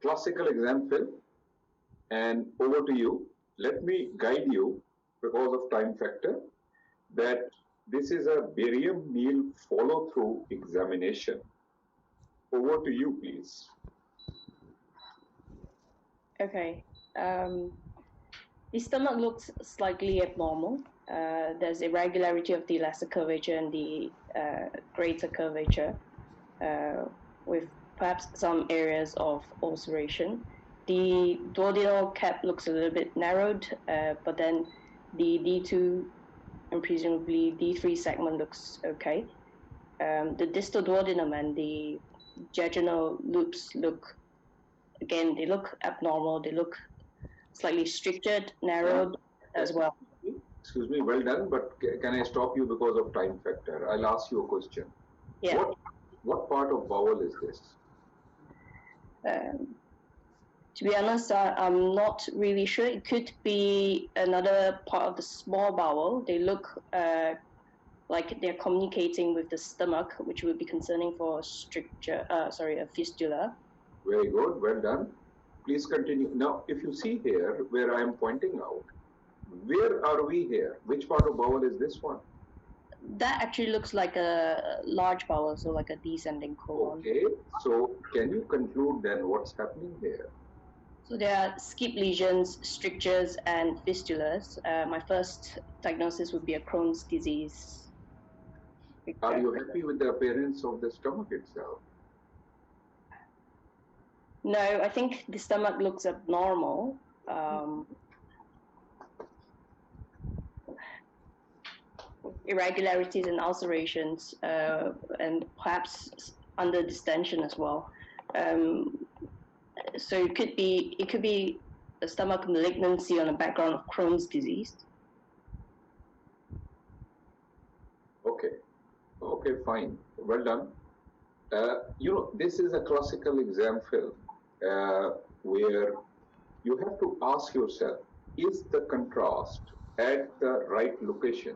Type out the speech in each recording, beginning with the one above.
classical exam film, and over to you. Let me guide you, because of time factor, that this is a barium meal follow-through examination. Over to you, please. Okay. The stomach looks slightly abnormal. There's irregularity of the lesser curvature and the greater curvature, with perhaps some areas of ulceration. The duodenal cap looks a little bit narrowed, but then the D2 and presumably D3 segment looks okay. The distal duodenum and the jejunal loops look, again, they look abnormal. They look slightly strictured, narrowed as well. Excuse me, well done, but can I stop you because of time factor? I'll ask you a question. Yeah. What part of bowel is this? To be honest, I'm not really sure. It could be another part of the small bowel. They look like they're communicating with the stomach, which would be concerning for a fistula. Very good, well done. Please continue. Now, if you see here where I am pointing out, where are we here? Which part of bowel is this one? That actually looks like a large bowel, so like a descending colon. Okay, so can you conclude then what's happening here? So there are skip lesions, strictures, and fistulas. My first diagnosis would be a Crohn's disease. Are you happy with the appearance of the stomach itself? No, I think the stomach looks abnormal. Irregularities and ulcerations, and perhaps under distension as well. So it could be a stomach malignancy on a background of Crohn's disease. Okay, fine. Well done. This is a classical exam film where you have to ask yourself, is the contrast at the right location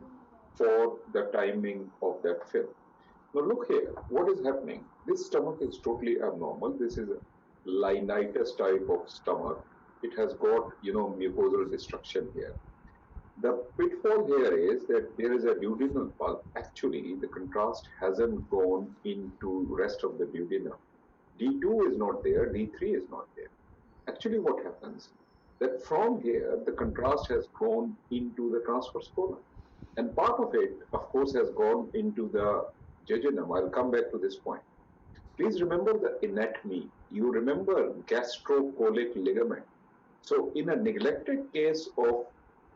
for the timing of that film? Now look here, what is happening? This stomach is totally abnormal. This is a linitis type of stomach. It has got, mucosal destruction here. The pitfall here is that there is a duodenal pulp. Actually, the contrast hasn't gone into rest of the duodenum. D2 is not there, D3 is not there. Actually, what happens? That from here, the contrast has gone into the transverse colon. And part of it, of course, has gone into the jejunum. I'll come back to this point. Please remember the anatomy. You remember gastrocolic ligament. So in a neglected case of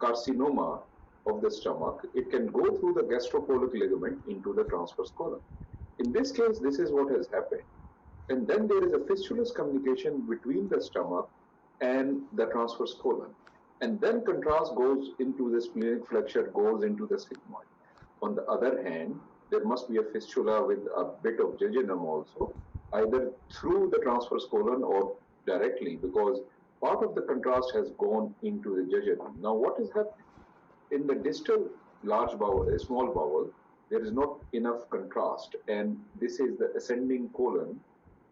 carcinoma of the stomach, it can go through the gastrocolic ligament into the transverse colon. In this case, this is what has happened. And then there is a fistulous communication between the stomach and the transverse colon. And then contrast goes into the splenic flexure, goes into the sigmoid. On the other hand, there must be a fistula with a bit of jejunum also, either through the transverse colon or directly, because part of the contrast has gone into the jejunum. Now, what is happening? In the distal large bowel, small bowel, there is not enough contrast, and this is the ascending colon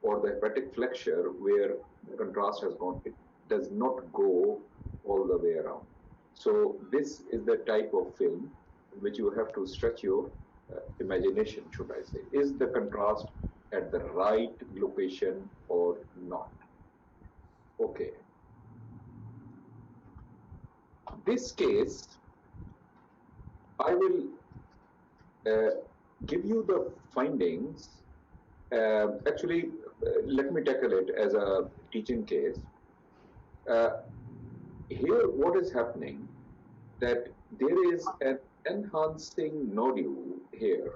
or the hepatic flexure where the contrast has gone. It does not go all the way around. So this is the type of film which you have to stretch your imagination, should I say. Is the contrast at the right location or not? Okay. This case, I will give you the findings. Actually, let me tackle it as a teaching case. Here, what is happening, that there is an enhancing nodule here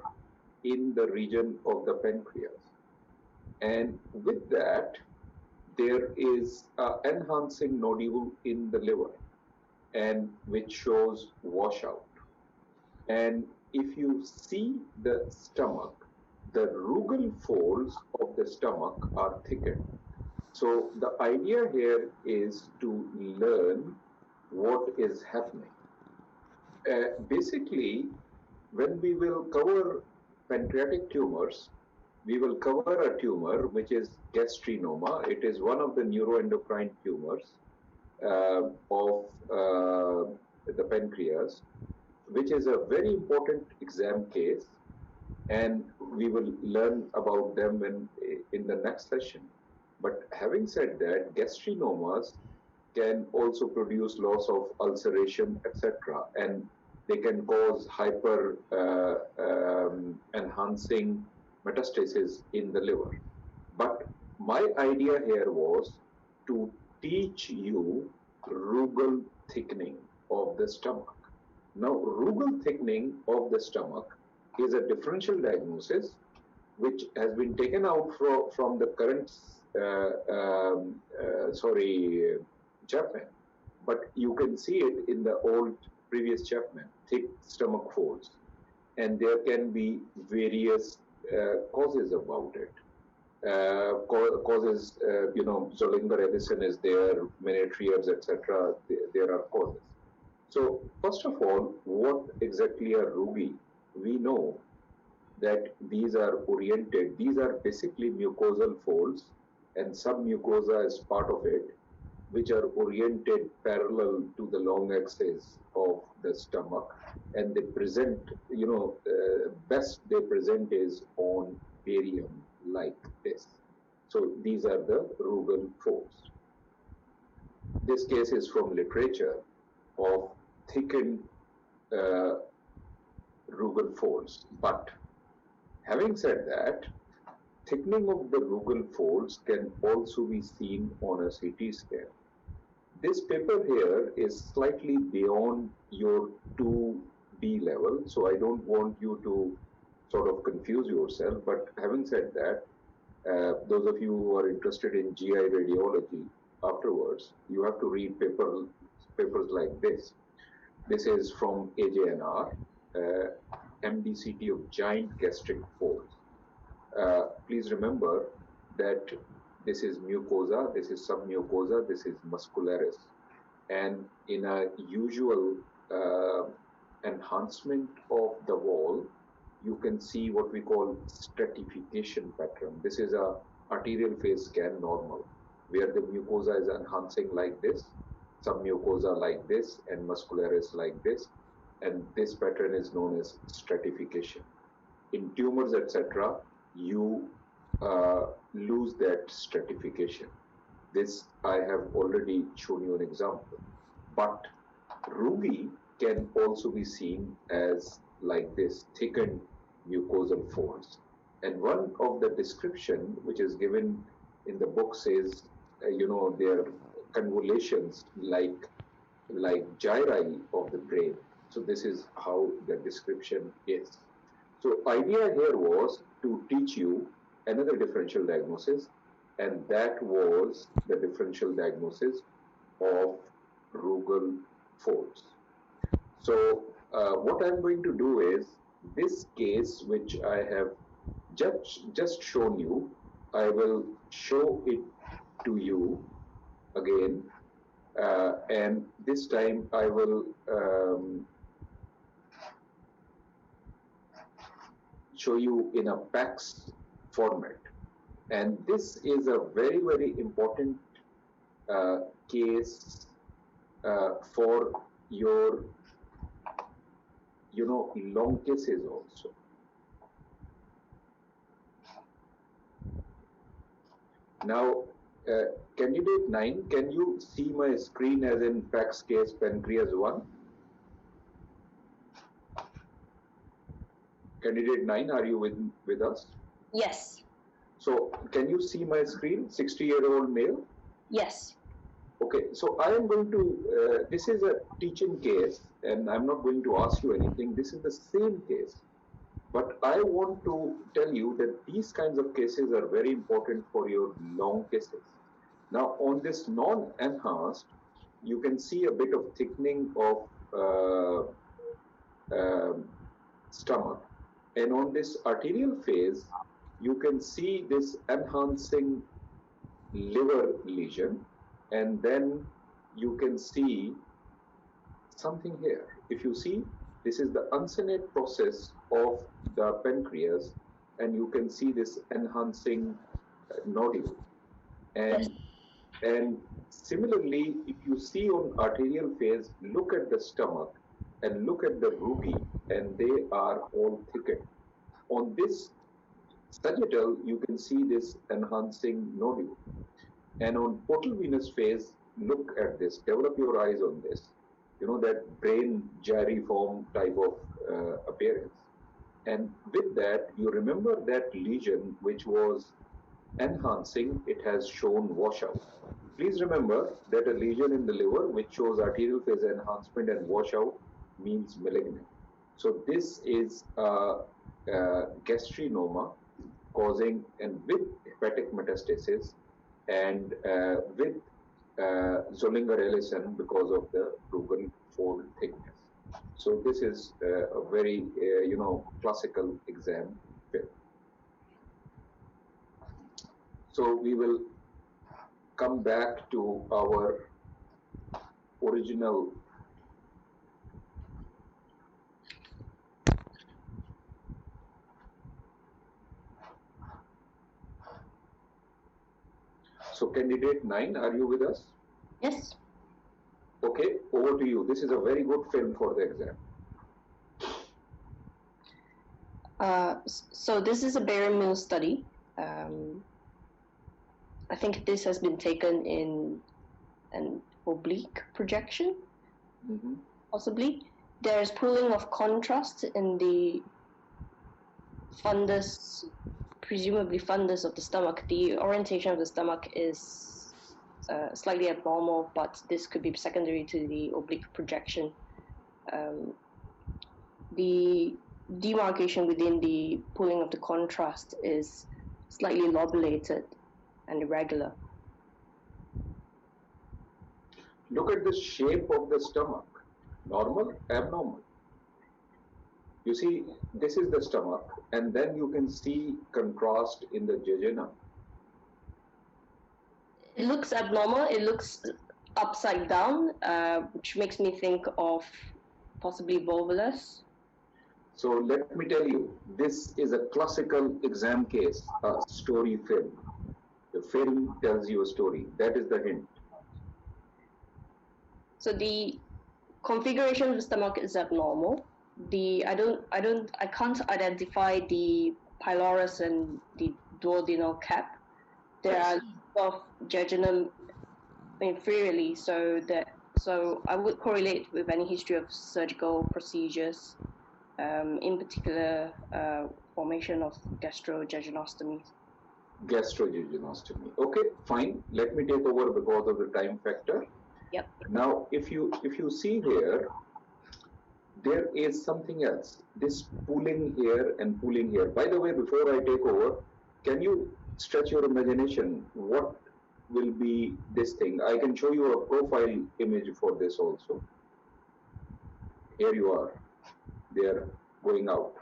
in the region of the pancreas. And with that, there is an enhancing nodule in the liver, and which shows washout. And if you see the stomach, the Rugal folds of the stomach are thickened. So the idea here is to learn what is happening. Basically, when we will cover pancreatic tumors, we will cover a tumor which is gastrinoma. It is one of the neuroendocrine tumors of the pancreas, which is a very important exam case, and we will learn about them in the next session. But having said that, gastrinomas can also produce loss of ulceration, etc., and they can cause hyper enhancing metastasis in the liver. But my idea here was to teach you Rugal thickening of the stomach. Now, Rugal thickening of the stomach is a differential diagnosis which has been taken out from the current Chapman, but you can see it in the old previous Chapman, thick stomach folds, and there can be various causes about it. Causes, Zollinger Ellison is there, Menetriers, etc. There are causes. So, first of all, what exactly are rugi? We know that these are oriented, these are basically mucosal folds, and submucosa is part of it, which are oriented parallel to the long axis of the stomach, and they present, best they present is on barium like this. So these are the Rugal folds. This case is from literature of thickened Rugal folds. But having said that, thickening of the Rugal folds can also be seen on a CT scan. This paper here is slightly beyond your 2B level, so I don't want you to sort of confuse yourself. But having said that, those of you who are interested in GI radiology afterwards, you have to read papers like this. This is from AJNR, MDCT of giant gastric folds. Please remember that this is mucosa, this is submucosa, this is muscularis. And in a usual enhancement of the wall, you can see what we call stratification pattern. This is a arterial phase scan normal, where the mucosa is enhancing like this, submucosa like this, and muscularis like this. And this pattern is known as stratification. In tumors, etc., you lose that stratification. This I have already shown you an example. But rugi can also be seen as like this, thickened mucosal folds. And one of the description which is given in the book says, their convolutions like gyri of the brain. So this is how the description is. So idea here was to teach you another differential diagnosis, and that was the differential diagnosis of Rugal folds. So what I'm going to do is, this case which I have just shown you, I will show it to you again, and this time I will show you in a PACS format. And this is a very, very important case for your, long cases also. Now, candidate 9, can you see my screen as in PACS case pancreas 1? Candidate 9, are you with us? Yes. So, can you see my screen, 60-year-old male? Yes. Okay, so I am going to, this is a teaching case, and I'm not going to ask you anything. This is the same case. But I want to tell you that these kinds of cases are very important for your long cases. Now, on this non-enhanced, you can see a bit of thickening of stomach. And on this arterial phase, you can see this enhancing liver lesion, and then you can see something here. If you see, this is the uncinate process of the pancreas, and you can see this enhancing nodule. And, Yes. and similarly, if you see on arterial phase, look at the stomach and look at the rugae, and they are all thickened. On this sagittal, you can see this enhancing nodule. And on portal venous phase, look at this, develop your eyes on this. You know, that brain gyriform type of appearance. And with that, you remember that lesion which was enhancing, it has shown washout. Please remember that a lesion in the liver which shows arterial phase enhancement and washout means malignant. So this is a gastrinoma causing and with hepatic metastasis and with Zollinger-Ellison because of the Rugal fold thickness. So this is a very classical exam fit. So we will come back to our original So candidate 9, are you with us? Yes. Okay, over to you. This is a very good film for the exam. So this is a Bariatric study. I think this has been taken in an oblique projection, possibly. There is pooling of contrast in the fundus, presumably fundus of the stomach. The orientation of the stomach is slightly abnormal, but this could be secondary to the oblique projection. The demarcation within the pooling of the contrast is slightly lobulated and irregular. Look at the shape of the stomach. Normal, abnormal. You see, this is the stomach, and then you can see contrast in the jejunum. It looks abnormal. It looks upside down, which makes me think of possibly volvulus. So let me tell you, this is a classical exam case, a story film. The film tells you a story. That is the hint. So the configuration of the stomach is abnormal. I can't identify the pylorus and the duodenal cap. There are of jejunum inferiorly, so I would correlate with any history of surgical procedures, in particular formation of gastrojejunostomy. Gastrojejunostomy. Okay, fine. Let me take over because of the time factor. Yep. Now, if you see here, there is something else. This pooling here and pooling here. By the way, before I take over, can you stretch your imagination? What will be this thing? I can show you a profile image for this also. Here you are. They are going out.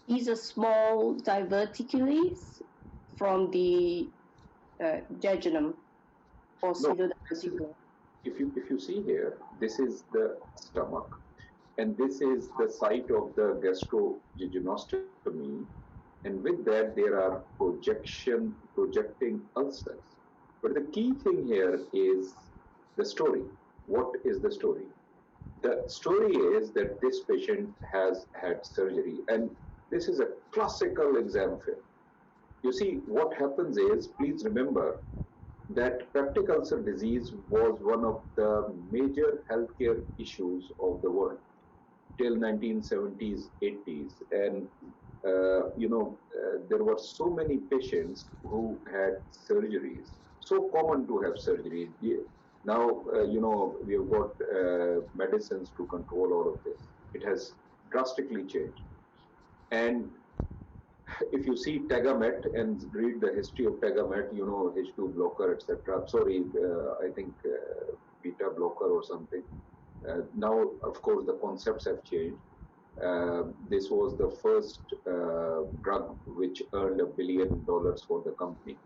These are small diverticules from the jejunum or pseudodiverticulum. If you see here, this is the stomach, and this is the site of the gastrojejunostomy, and with that there are projecting ulcers. But the key thing here is the story. What is the story? The story is that this patient has had surgery, and this is a classical exam film. You see, what happens is, please remember that peptic ulcer disease was one of the major healthcare issues of the world till 1970s, 80s, and there were so many patients who had surgeries. So common to have surgeries. Now, we have got medicines to control all of this. It has drastically changed. And if you see Tagamet and read the history of Tagamet, H2 blocker, etc. Sorry, I think beta blocker or something. Now, of course, the concepts have changed. This was the first drug which earned $1 billion for the company.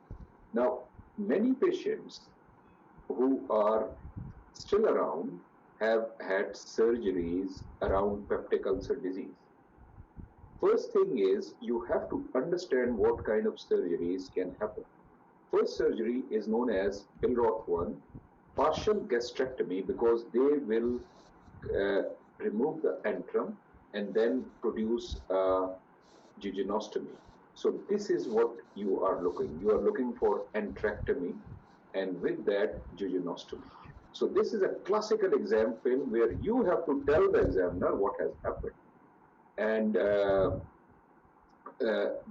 Now, many patients who are still around have had surgeries around peptic ulcer disease. First thing is you have to understand what kind of surgeries can happen. First surgery is known as Billroth 1, partial gastrectomy, because they will uh, remove the antrum and then produce jejunostomy. So this is what you are looking. You are looking for antrectomy and with that jejunostomy. So this is a classical exam film where you have to tell the examiner what has happened. And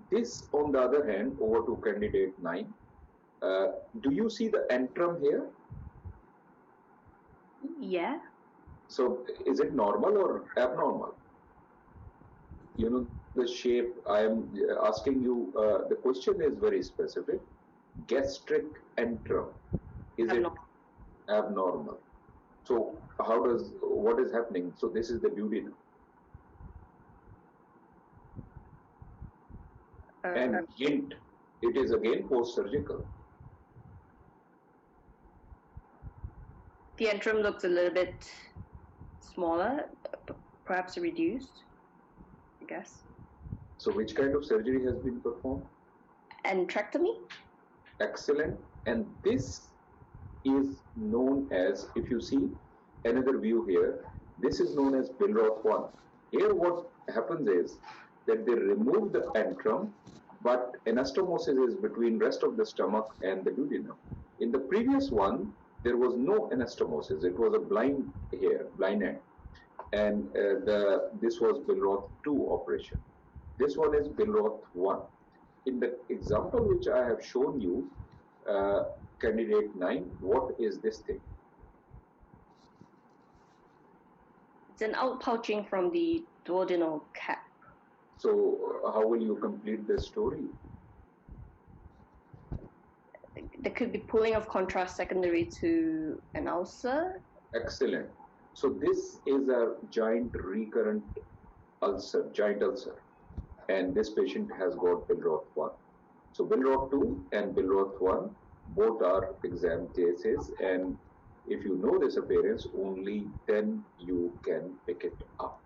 this, on the other hand, over to candidate 9. Do you see the antrum here? Yeah. So is it normal or abnormal? You know, the shape, I am asking you, the question is very specific. Gastric antrum, is it abnormal? So what is happening? So this is the duodenum. And GIT, it is again post-surgical. The antrum looks a little bit smaller, perhaps reduced, I guess. So which kind of surgery has been performed? Antrectomy. Excellent. And this is known as, if you see another view here, this is known as Billroth 1. Here what happens is that they remove the antrum, but anastomosis is between rest of the stomach and the duodenum. In the previous one, there was no anastomosis. It was a blind end. And this was Billroth 2 operation. This one is Billroth 1. In the example which I have shown you, candidate 9, what is this thing? It's an outpouching from the duodenal cap. So how will you complete the story? There could be pulling of contrast secondary to an ulcer. Excellent. So this is a giant recurrent ulcer, and this patient has got Billroth 1. So Billroth 2 and Billroth 1, both are exam cases, and if you know this appearance, only then you can pick it up.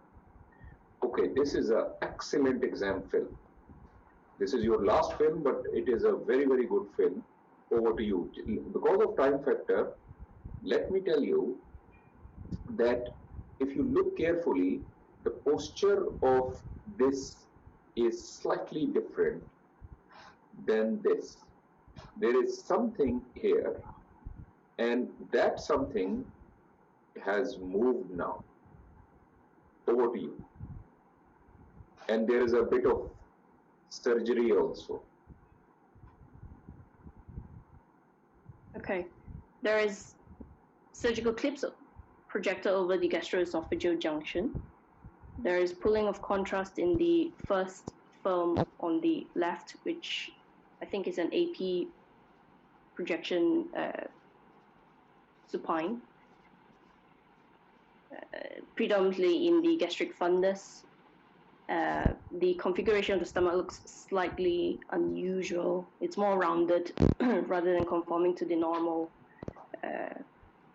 Okay, this is an excellent exam film. This is your last film, but it is a very, very good film. Over to you. Because of time factor, let me tell you that if you look carefully, the posture of this is slightly different than this. There is something here, and that something has moved now. Over to you. And there is a bit of surgery also. Okay. There is surgical clips projected over the gastroesophageal junction. There is pulling of contrast in the first film on the left, which I think is an AP projection supine, predominantly in the gastric fundus. The configuration of the stomach looks slightly unusual. It's more rounded rather than conforming to the normal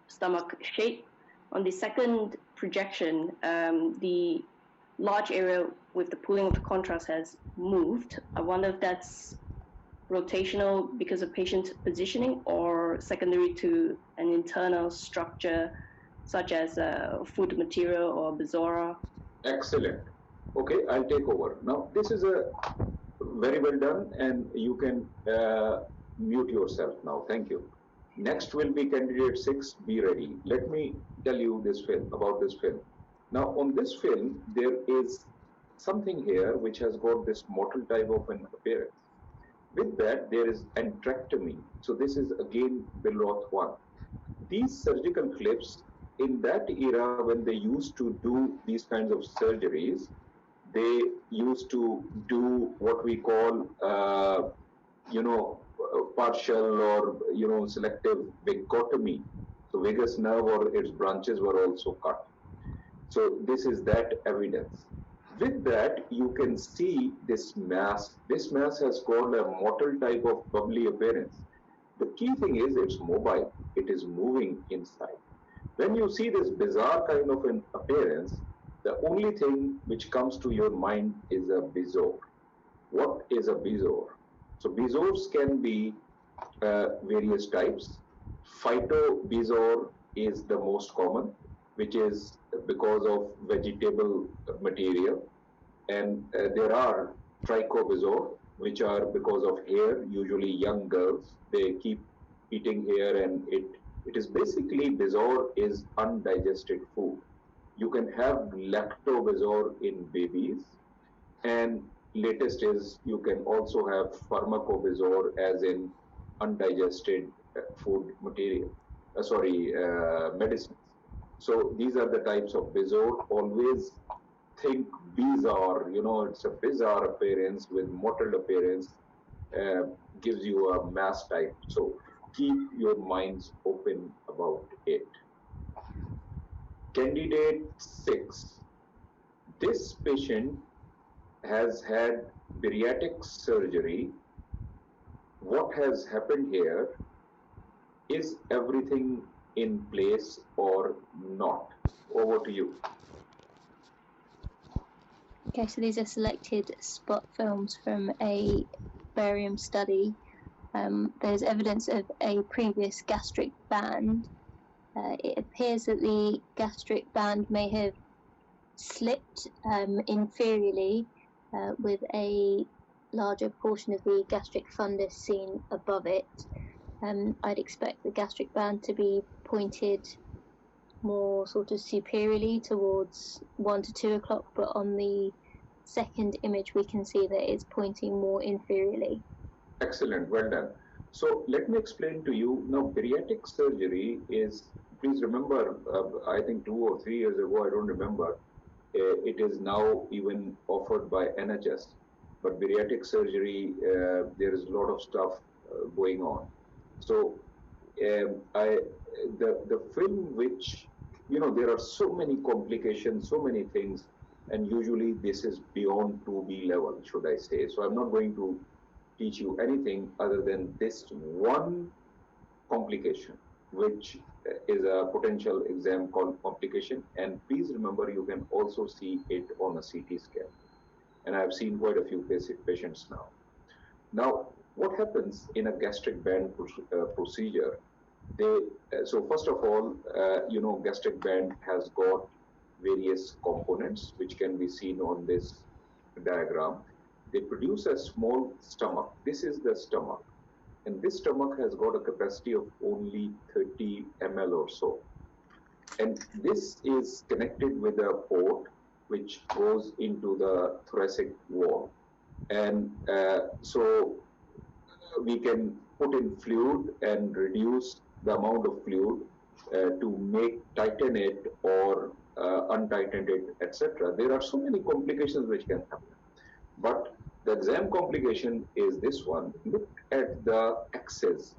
stomach shape. On the second projection, the large area with the pulling of the contrast has moved. I wonder if that's rotational because of patient positioning or secondary to an internal structure such as food material or bezoar. Excellent. Okay, I'll take over. Now, this is a very well done, and you can mute yourself now. Thank you. Next will be candidate 6. Be ready. Let me tell you about this film. Now, on this film, there is something here which has got this mottle type of an appearance. With that, there is antrectomy. So this is again Billroth 1. These surgical clips, in that era when they used to do these kinds of surgeries, they used to do what we call, partial or, selective vagotomy. So vagus nerve or its branches were also cut. So this is that evidence. With that, you can see this mass. This mass has got a mottle type of bubbly appearance. The key thing is it's mobile. It is moving inside. When you see this bizarre kind of an appearance, The only thing which comes to your mind is a bezoar. What is a bezoar? So bezoars can be various types. Phytobezoar is the most common, which is because of vegetable material. And there are trichobezoar, which are because of hair, usually young girls. They keep eating hair, and it is basically, bezoar is undigested food. You can have lactobezoar in babies, and latest is you can also have pharmacobezoar, as in undigested food material, medicines. So these are the types of bezoar. Always think bizarre, it's a bizarre appearance with mottled appearance, uh, gives you a mass type. So keep your minds open about it. Candidate 6. This patient has had bariatric surgery. What has happened here? Is everything in place or not? Over to you. Okay, so these are selected spot films from a barium study. There's evidence of a previous gastric band. It appears that the gastric band may have slipped inferiorly with a larger portion of the gastric fundus seen above it. I'd expect the gastric band to be pointed more sort of superiorly towards 1 to 2 o'clock, but on the second image we can see that it's pointing more inferiorly. Excellent, well done. So let me explain to you. Now, bariatric surgery is, please remember, I think 2 or 3 years ago, I don't remember, it is now even offered by NHS. But bariatric surgery, there is a lot of stuff going on. So the film which, there are so many complications, so many things, and usually this is beyond 2B level, should I say. So I'm not going to teach you anything other than this one complication, which is a potential exam complication. And please remember, you can also see it on a CT scan. And I've seen quite a few patients now. Now, what happens in a gastric band procedure? So first of all, gastric band has got various components, which can be seen on this diagram. They produce a small stomach. This is the stomach. And this stomach has got a capacity of only 30 ml or so. And this is connected with a port which goes into the thoracic wall. And so we can put in fluid and reduce the amount of fluid to tighten it or untighten it, etc. There are so many complications which can happen. But the exam complication is this one. Look at the axis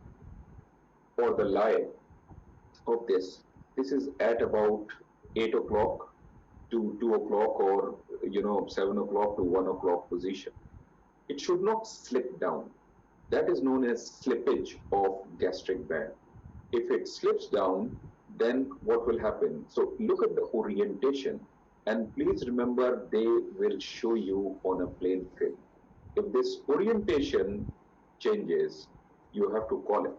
or the lie of this. This is at about 8 o'clock to 2 o'clock, or 7 o'clock to 1 o'clock position. It should not slip down. That is known as slippage of gastric band. If it slips down, then what will happen? So look at the orientation, and please remember, they will show you on a plain film. If this orientation changes, you have to call it.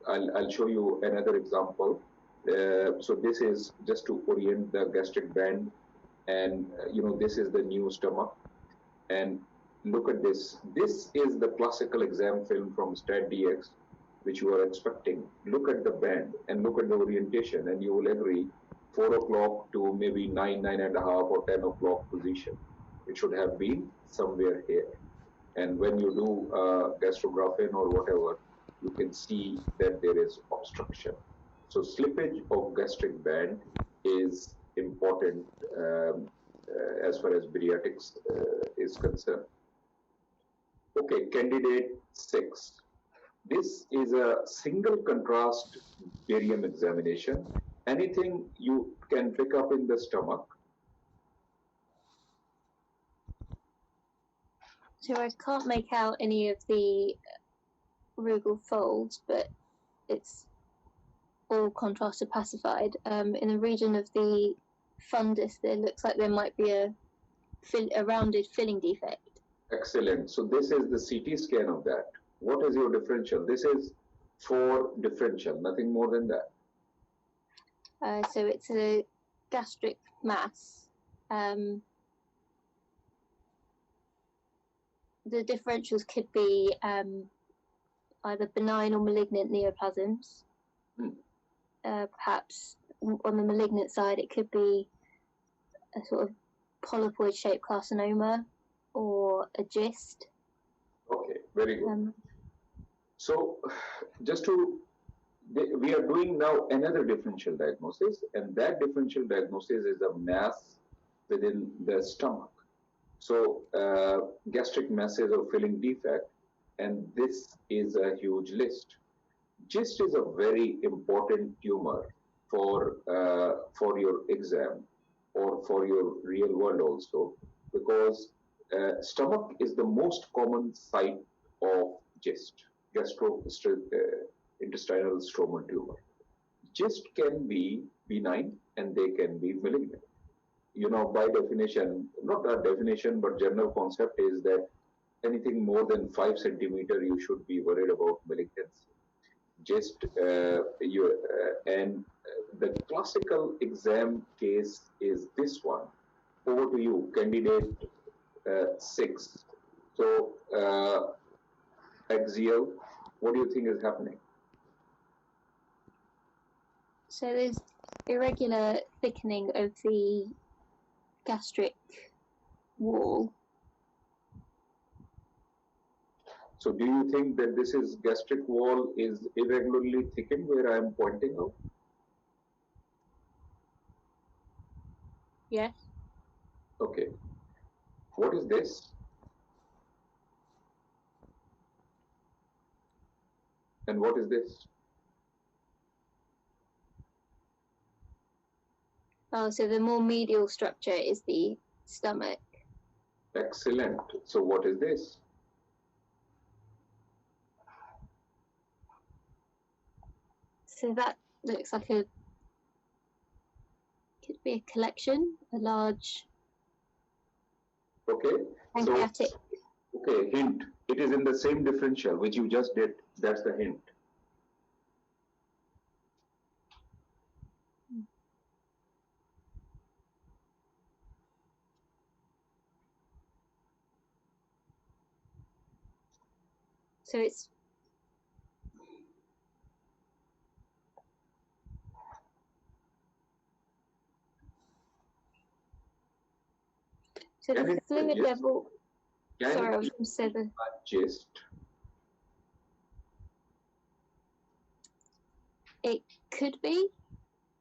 I'll show you another example. So this is just to orient the gastric band, and this is the new stomach. And look at this. This is the classical exam film from StatDX, which you are expecting. Look at the band and look at the orientation, and you will agree 4 o'clock to maybe 9.5 or 10 o'clock position. It should have been somewhere here. And when you do gastrographin or whatever, you can see that there is obstruction. So slippage of gastric band is important as far as bariatrics is concerned. Okay, candidate 6. This is a single contrast barium examination. Anything you can pick up in the stomach? So I can't make out any of the Rugal folds, but it's all contrast are pacified. In the region of the fundus, there looks like there might be a rounded filling defect. Excellent. So this is the CT scan of that. What is your differential? This is for differential, nothing more than that. So it's a gastric mass. The differentials could be either benign or malignant neoplasms. Perhaps on the malignant side, it could be a sort of polypoid-shaped carcinoma or a GIST. Okay, very good. So we are doing now another differential diagnosis, and that differential diagnosis is a mass within the stomach. So gastric masses or filling defect, and this is a huge list. GIST is a very important tumor for your exam or for your real world also, because stomach is the most common site of GIST, gastrointestinal stromal tumor. GIST can be benign and they can be malignant. You know, by definition, not a definition, but general concept is that anything more than 5 centimeter, you should be worried about malignancy. GIST, and the classical exam case is this one. Over to you, candidate 6. So, axial, what do you think is happening? So there's irregular thickening of the gastric wall. So do you think that this is gastric wall is irregularly thickened where I am pointing out? Yes. Okay. What is this? And what is this? Oh, so the more medial structure is the stomach. Excellent. So what is this? So that looks like could be a collection, a large Okay. pancreatic. So, okay, hint. It is in the same differential which you just did. That's the hint. So it's the fluid level. Sorry, I was going to say the GIST. It could be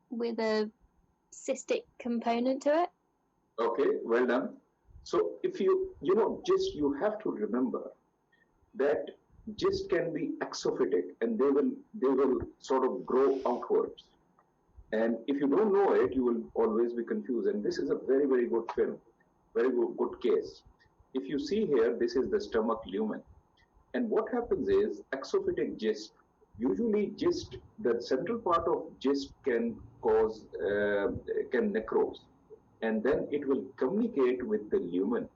with a cystic component to it. Okay, well done. So if you know GIST, you have to remember that GIST can be exophytic and they will sort of grow outwards. And if you don't know it, you will always be confused. And this is a very, very good film, very good case. If you see here, this is the stomach lumen. And what happens is exophytic GIST, usually GIST, the central part of GIST can cause, can necrose. And then it will communicate with the lumen.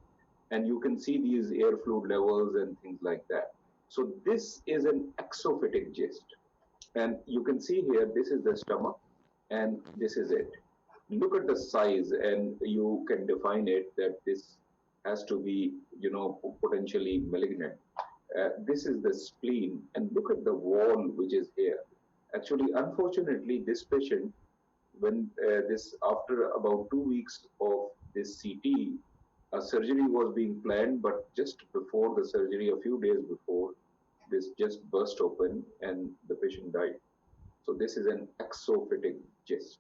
And you can see these air fluid levels and things like that. So this is an exophytic GIST. And you can see here, this is the stomach and this is it. Look at the size and you can define it that this has to be, potentially malignant. This is the spleen and look at the wall which is here. Actually, unfortunately, this patient, when after about 2 weeks of this CT, a surgery was being planned, but just before the surgery, a few days before, this just burst open and the patient died. So this is an exophytic GIST.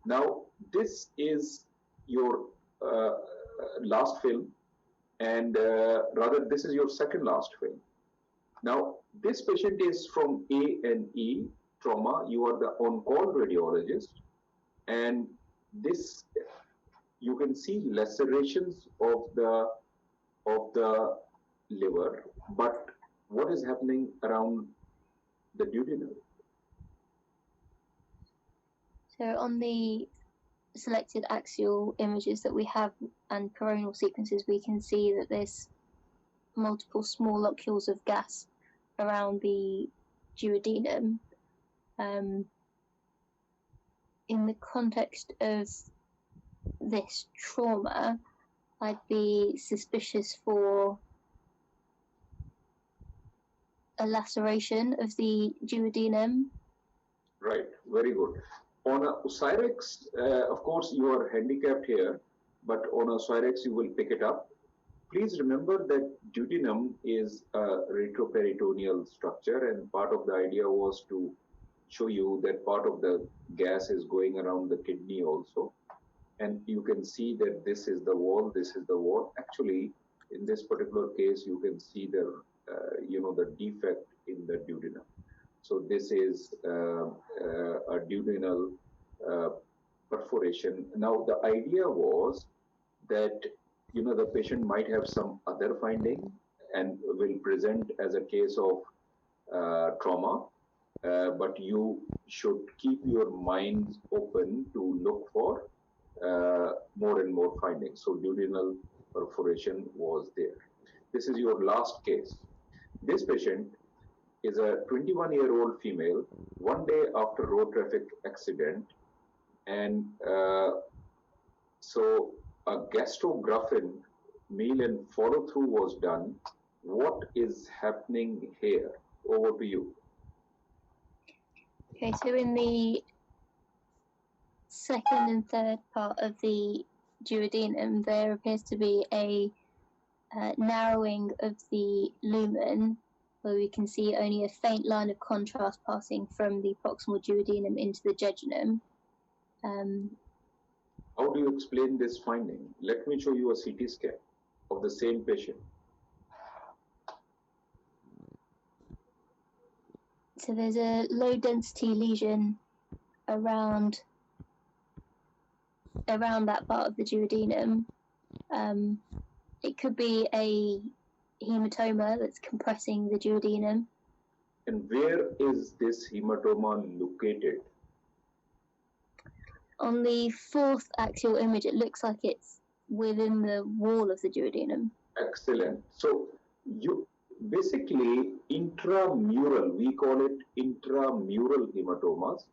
Now, this is your last film, and rather this is your second last film. Now, this patient is from A&E trauma. You are the on-call radiologist, and this you can see lacerations of the liver, but what is happening around the duodenum? So on the selected axial images that we have and coronal sequences, we can see that there's multiple small locules of gas around the duodenum. In the context of this trauma, I'd be suspicious for a laceration of the duodenum. Right, very good. On a Cyrex, of course, you are handicapped here, but on a Cyrex, you will pick it up. Please remember that duodenum is a retroperitoneal structure, and part of the idea was to show you that part of the gas is going around the kidney also. And you can see that this is the wall, this is the wall. Actually, in this particular case, you can see the, the defect in the duodenum. So this is a duodenal perforation. Now, the idea was that, the patient might have some other finding and will present as a case of trauma, but you should keep your minds open to look for more and more findings. So duodenal perforation was there. This is your last case. This patient is a 21-year-old female, one day after road traffic accident, and so a gastrographin meal and follow-through was done. What is happening here? Over to you. Okay, so in the second and third part of the duodenum, there appears to be a narrowing of the lumen, where we can see only a faint line of contrast passing from the proximal duodenum into the jejunum. How do you explain this finding? Let me show you a CT scan of the same patient. So there's a low density lesion around that part of the duodenum. It could be a hematoma that's compressing the duodenum. And where is this hematoma located? On the fourth axial image, it looks like it's within the wall of the duodenum. Excellent. So you basically intramural, we call it intramural hematomas,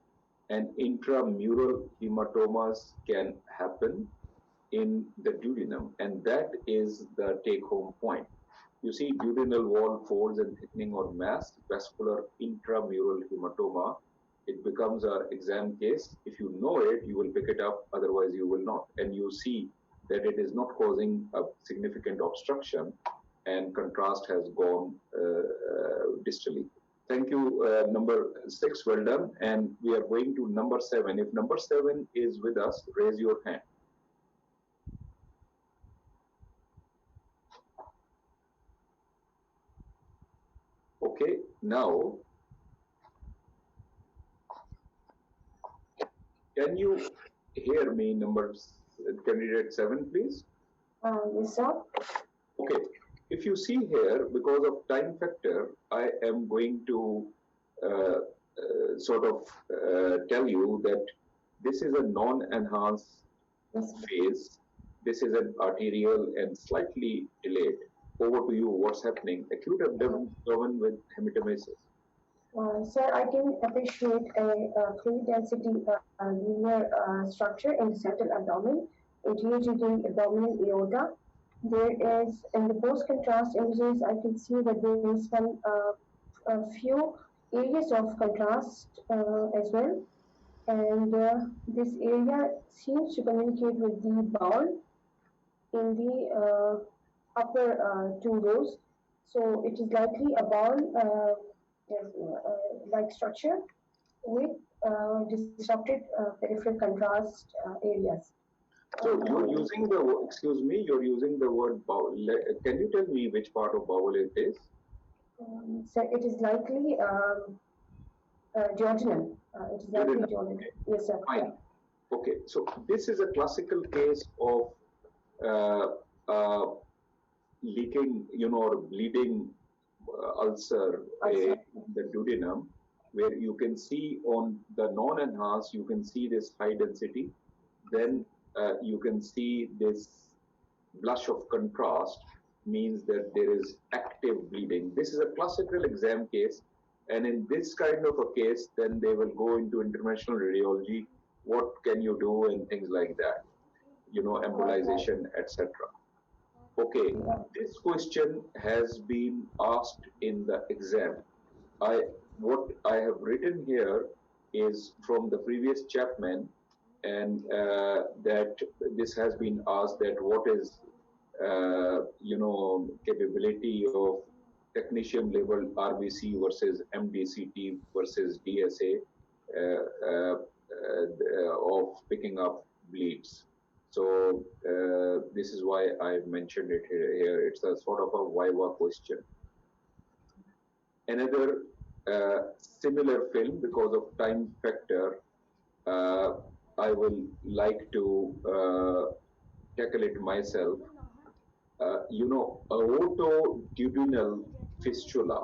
and intramural hematomas can happen in the duodenum, and that is the take-home point. You see duodenal wall folds and thickening or mass, vascular intramural hematoma. It becomes an exam case. If you know it, you will pick it up, otherwise you will not. And you see that it is not causing a significant obstruction, and contrast has gone distally. Thank you, number 6, well done. And we are going to number 7. If number 7 is with us, raise your hand. Okay, now, can you hear me, candidate 7, please? Yes, sir. Okay, if you see here, because of time factor, I am going to tell you that this is a non-enhanced phase. This is an arterial and slightly delayed. Over to you, what's happening? Acute abdomen with hematomas. Sir, I can appreciate a free density linear structure in the central abdomen, anterior to the abdominal aorta. There is, in the post-contrast images, I can see that there is some a few areas of contrast as well. And this area seems to communicate with the bowel in the upper 2 rows. So it is likely a bowel like structure with disrupted peripheral contrast areas. So you're using the, excuse me, you're using the word bowel. Can you tell me which part of bowel it is? So it is likely duodenum. It is likely duodenum. Yes, sir. Fine. Okay, so this is a classical case of leaking, or bleeding ulcer in the duodenum. where you can see on the non-enhanced, you can see this high density. Then you can see this blush of contrast means that there is active bleeding. This is a classical exam case. And in this kind of a case, then they will go into interventional radiology. What can you do and things like that, you know, embolization, etc. Okay, this question has been asked in the exam. What I have written here is from the previous Chapman, and that this has been asked that what is you know, capability of technician level RBC versus MDCT versus DSA of picking up bleeds. So this is why I mentioned it here. It's a sort of a viva question. Another similar film, because of time factor, I will like to tackle it myself. You know, aortoduodenal fistula.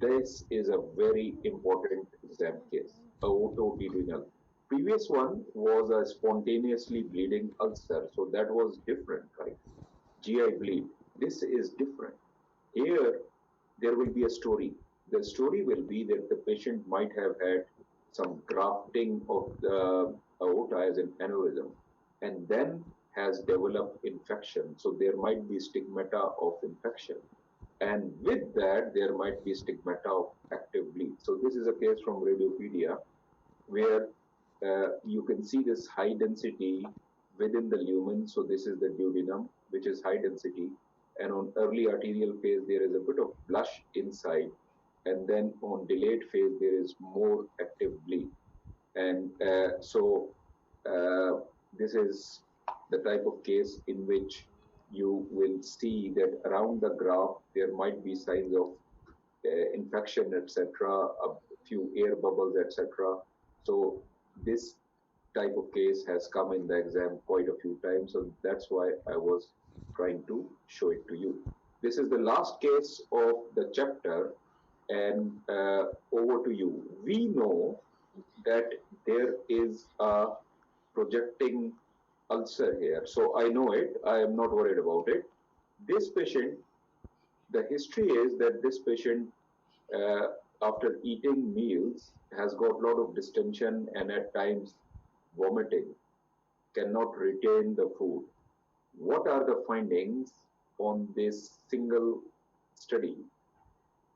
This is a very important exam case. Aortoduodenal. Previous one was a spontaneously bleeding ulcer, so that was different, right? GI bleed. This is different. Here, there will be a story. The story will be that the patient might have had some grafting of the aorta as an aneurysm, and then has developed infection. So there might be stigmata of infection. And with that, there might be stigmata of active bleed. So this is a case from Radiopedia where you can see this high density within the lumen. So this is the duodenum, which is high density. And on early arterial phase, there is a bit of blush inside. And then on delayed phase, there is more active bleed. And this is the type of case in which you will see that around the graft there might be signs of infection, etc., a few air bubbles, etc. So this type of case has come in the exam quite a few times, so that's why I was trying to show it to you. This is the last case of the chapter, and over to you. We know that there is a projecting ulcer here. So I know it. I am not worried about it. This patient, the history is that this patient, after eating meals, has got a lot of distension and at times vomiting, cannot retain the food. What are the findings on this single study?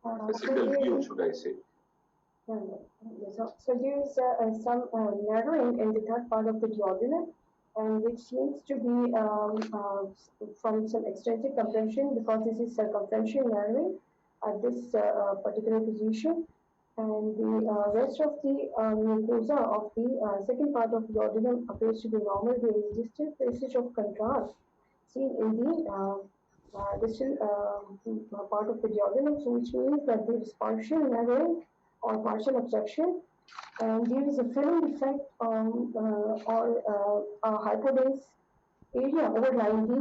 A single view, should I say? So there is some narrowing in the third part of the duodenum, and which seems to be from some extrinsic compression, because this is circumferential narrowing at this particular position, and the rest of the mucosa of the second part of the duodenum appears to be normal. There is distal passage of contrast seen in the distal part of the duodenum, so which means that there is partial narrowing or partial obstruction, and there is a film effect or a hypodense area overlying the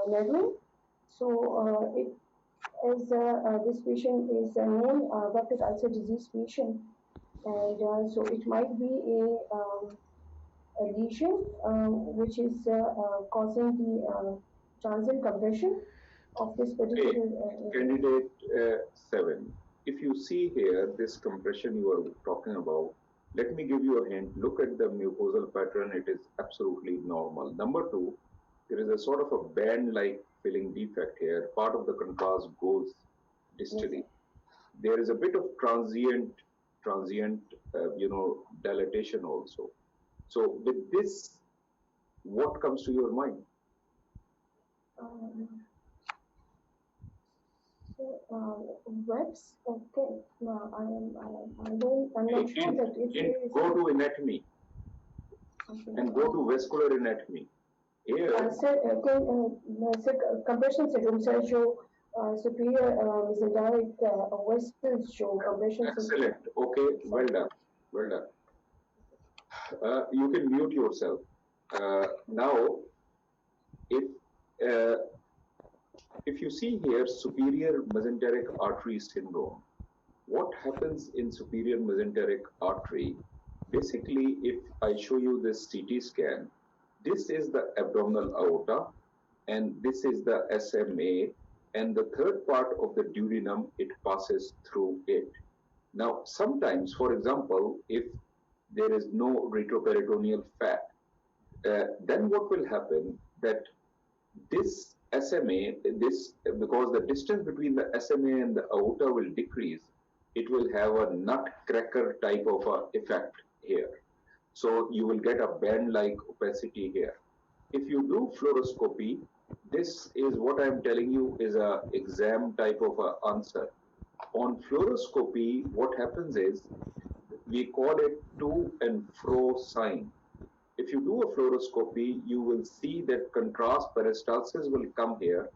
narrowing. So it is this patient is a known gastric ulcer disease patient, and so it might be a lesion which is causing the transient compression of this particular Candidate 7. If you see here this compression you are talking about, let me give you a hint. Look at the mucosal pattern. It is absolutely normal. Number 2, there is a sort of a band-like filling defect here. Part of the contrast goes distally. Yes. There is a bit of transient, you know, dilatation also. So with this, what comes to your mind? Webs. Okay. No, I'm not sure that if go to anatomy. Okay. And go to vascular anatomy. Here. Compression syndrome show superior mesenteric vessels show compression. Excellent. Okay. Well done. Well done. You can mute yourself. Now, if you see here superior mesenteric artery syndrome, what happens in superior mesenteric artery, basically, if I show you this CT scan, this is the abdominal aorta, and this is the SMA, and the third part of the duodenum, it passes through it. Now, sometimes, for example, if there is no retroperitoneal fat, then what will happen that this SMA, because the distance between the SMA and the aorta will decrease, it will have a nutcracker type of a effect here. So you will get a band-like opacity here. If you do fluoroscopy, this is what I'm telling you is a exam type of a answer. On fluoroscopy, what happens is we call it to and fro sign. If you do a fluoroscopy, you will see that contrast peristalsis will come here.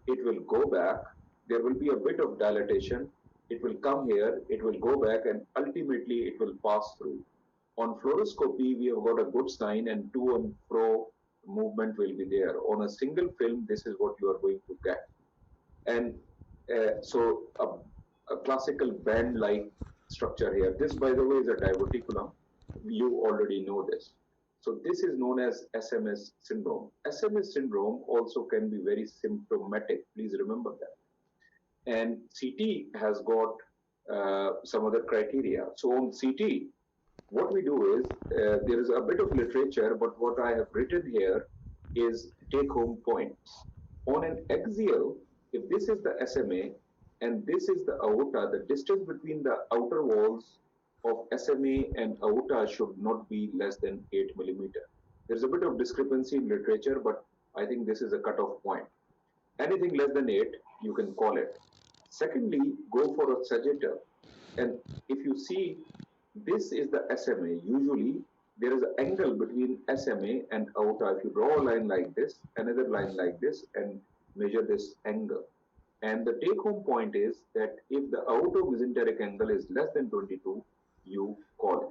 It will go back. There will be a bit of dilatation. It will come here. It will go back, and ultimately it will pass through. On fluoroscopy, we have got a good sign, and to and fro movement will be there. On a single film, this is what you are going to get. And so a classical band-like structure here. This, by the way, is a diverticulum. You already know this. So this is known as SMS syndrome. SMS syndrome also can be very symptomatic. Please remember that. And CT has got some other criteria. So on CT, what we do is, there is a bit of literature, but what I have written here is take-home points. On an axial, if this is the SMA and this is the aorta, the distance between the outer walls of SMA and aorta should not be less than 8 millimeter. There's a bit of discrepancy in literature, but I think this is a cutoff point. Anything less than 8, you can call it. Secondly, go for a sagittal. And if you see, this is the SMA. Usually, there is an angle between SMA and aorta. If you draw a line like this, another line like this, and measure this angle. And the take-home point is that if the aortomesenteric angle is less than 22, you call it.